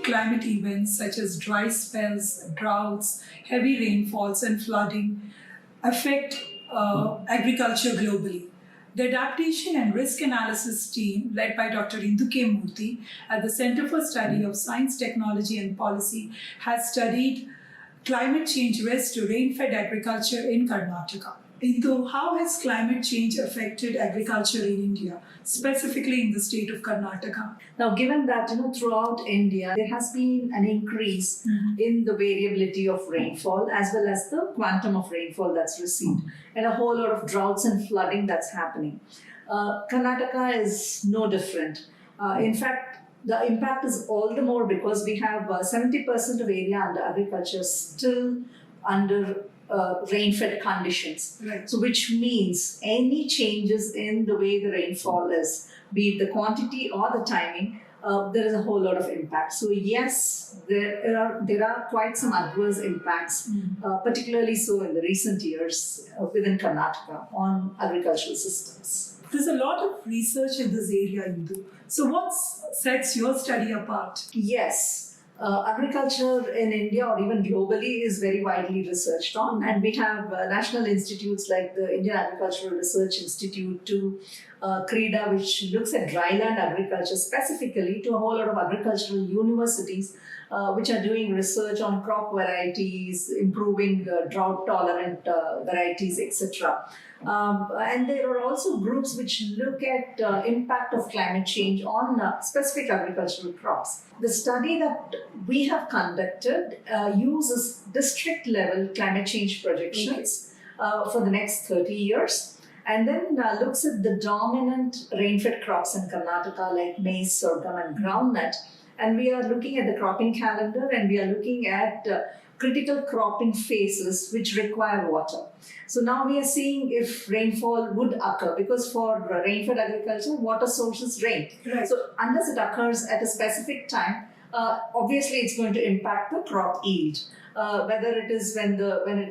climate events such as dry spells, droughts, heavy rainfalls, and flooding affect agriculture globally. The Adaptation and Risk Analysis team, led by Dr. Indu K. Murthy at the Center for Study of Science, Technology and Policy, has studied climate change risk to rain-fed agriculture in Karnataka. Indu, how has climate change affected agriculture in India, specifically in the state of Karnataka? Now, given that throughout India there has been an increase in the variability of rainfall as well as the quantum of rainfall that's received, and a whole lot of droughts and flooding that's happening, Karnataka is no different. In fact, the impact is all the more because we have 70% of area under agriculture still under rain-fed conditions. Right. So which means any changes in the way the rainfall is, be it the quantity or the timing, there is a whole lot of impact. So yes, there are quite some adverse impacts, particularly so in the recent years within Karnataka on agricultural systems. There's a lot of research in this area, Indu. So what sets your study apart? Yes. Agriculture in India or even globally is very widely researched on, and we have national institutes like the Indian Agricultural Research Institute to CREDA, which looks at dryland agriculture specifically, to a whole lot of agricultural universities which are doing research on crop varieties, improving drought-tolerant varieties, etc. And there are also groups which look at impact of climate change on specific agricultural crops. The study that we have conducted uses district-level climate change projections for the next 30 years, and then looks at the dominant rain-fed crops in Karnataka like maize, sorghum and groundnut. And we are looking at the cropping calendar, and we are looking at critical cropping phases which require water. So now we are seeing if rainfall would occur, because for rain-fed agriculture, water source is rain. Right. So unless it occurs at a specific time, obviously it's going to impact the crop yield. Whether it is when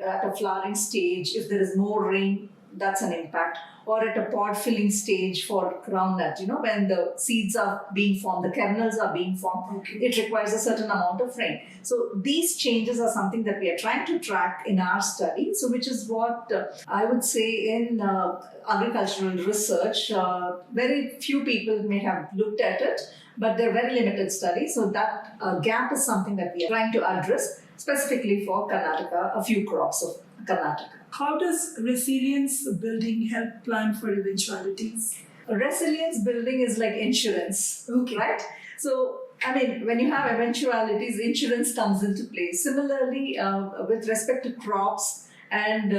at a flowering stage, if there is more rain, that's an impact. Or at a pod filling stage for groundnut, when the seeds are being formed, the kernels are being formed, it requires a certain amount of rain. So these changes are something that we are trying to track in our study. So which is what I would say in agricultural research, very few people may have looked at it, but they're very limited studies. So that gap is something that we are trying to address specifically for Karnataka, a few crops of Karnataka. How does resilience building help plan for eventualities? Resilience building is like insurance, Okay. right? So, when you have eventualities, insurance comes into play. Similarly, with respect to crops and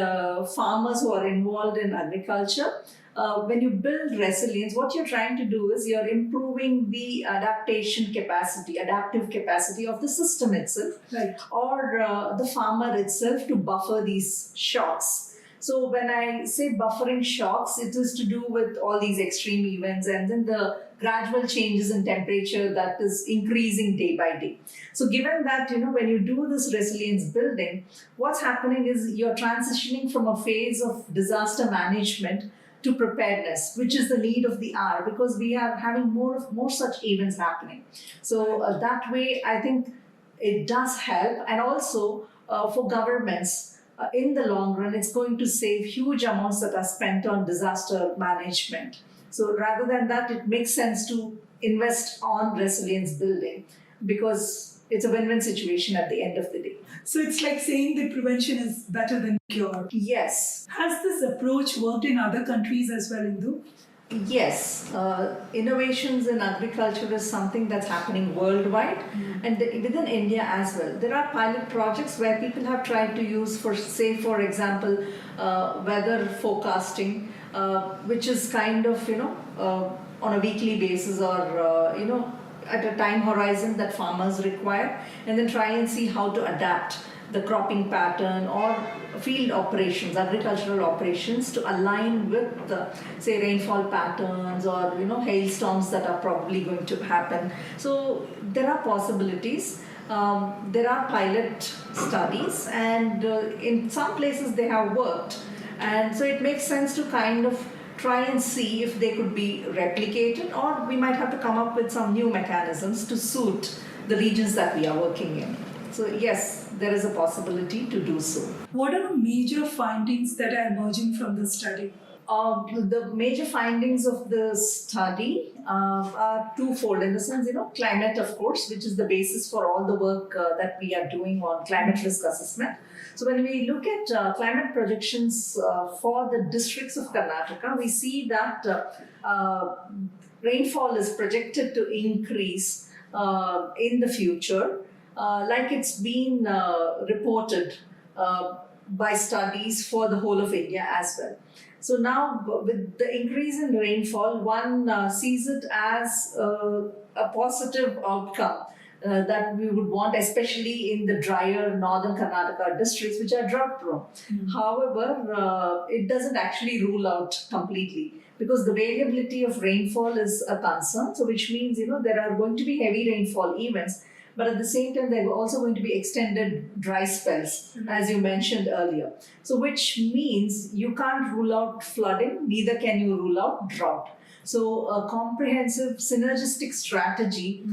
farmers who are involved in agriculture, when you build resilience, what you're trying to do is you're improving the adaptive capacity of the system itself, Right. or the farmer itself to buffer these shocks. So when I say buffering shocks, it is to do with all these extreme events and then the gradual changes in temperature that is increasing day by day. So given that, when you do this resilience building, what's happening is you're transitioning from a phase of disaster management to preparedness, which is the need of the hour, because we are having more such events happening. So that way, I think it does help. And also for governments, in the long run, it's going to save huge amounts that are spent on disaster management. So rather than that, it makes sense to invest on resilience building, because it's a win-win situation at the end of the day. So it's like saying that prevention is better than cure. Yes. Has this approach worked in other countries as well, Indu? Yes, innovations in agriculture is something that's happening worldwide, and within India as well. There are pilot projects where people have tried to use, for example, weather forecasting, which is kind of, on a weekly basis or, at a time horizon that farmers require, and then try and see how to adapt the cropping pattern or field operations, agricultural operations, to align with the, say, rainfall patterns or hailstorms that are probably going to happen. So there are possibilities. There are pilot studies, and in some places they have worked, and so it makes sense to kind of try and see if they could be replicated, or we might have to come up with some new mechanisms to suit the regions that we are working in. So yes, there is a possibility to do so. What are the major findings that are emerging from the study? The major findings of the study are twofold in the sense, climate, of course, which is the basis for all the work that we are doing on climate risk assessment. So when we look at climate projections for the districts of Karnataka, we see that rainfall is projected to increase in the future, like it's been reported by studies for the whole of India as well. So now, with the increase in rainfall, one sees it as a positive outcome that we would want, especially in the drier northern Karnataka districts, which are drought prone. However, it doesn't actually rule out completely, because the variability of rainfall is a concern. So, which means there are going to be heavy rainfall events, but at the same time, there are also going to be extended dry spells, as you mentioned earlier. So, which means you can't rule out flooding, neither can you rule out drought. So, a comprehensive synergistic strategy,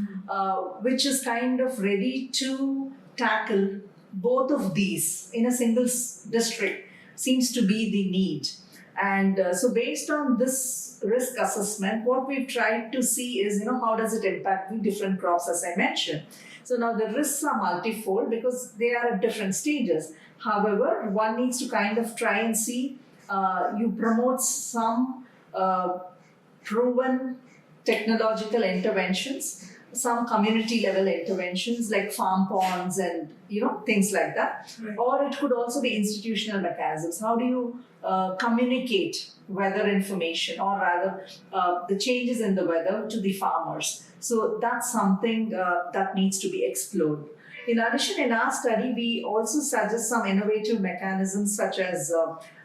which is kind of ready to tackle both of these in a single district, seems to be the need. And so based on this risk assessment, what we've tried to see is, how does it impact the different crops, as I mentioned. So now the risks are multifold because they are at different stages. However, one needs to kind of try and see, you promote some proven technological interventions, some community level interventions like farm ponds and things like that. Right. Or it could also be institutional mechanisms. How do you communicate weather information, or rather the changes in the weather, to the farmers? So that's something that needs to be explored. In addition, in our study, we also suggest some innovative mechanisms such as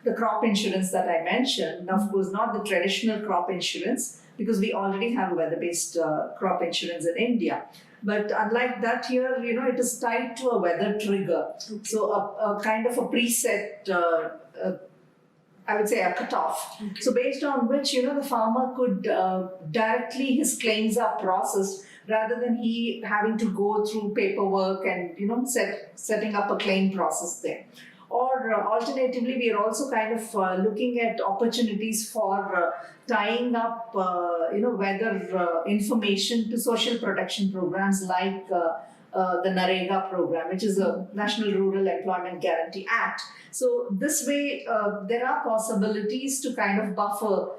the crop insurance that I mentioned. Now, of course, not the traditional crop insurance, because we already have weather-based crop insurance in India. But unlike that, here, it is tied to a weather trigger. Okay. So a kind of a preset, I would say a cutoff. Okay. So based on which, the farmer could directly, his claims are processed rather than he having to go through paperwork and, setting up a claim process there. Or alternatively, we are also kind of looking at opportunities for tying up, weather information to social protection programs like the NREGA program, which is the National Rural Employment Guarantee Act. So this way, there are possibilities to kind of buffer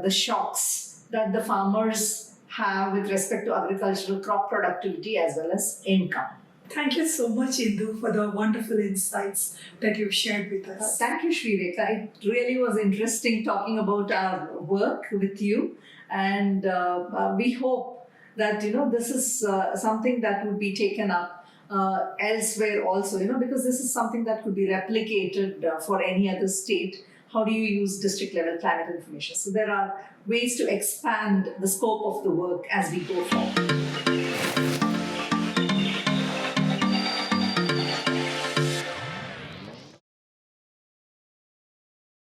the shocks that the farmers have with respect to agricultural crop productivity as well as income. Thank you so much, Indu, for the wonderful insights that you've shared with us. Thank you, Shrireka. It really was interesting talking about our work with you, and we hope that this is something that would be taken up elsewhere also. Because this is something that could be replicated for any other state. How do you use district level climate information? So there are ways to expand the scope of the work as we go forward.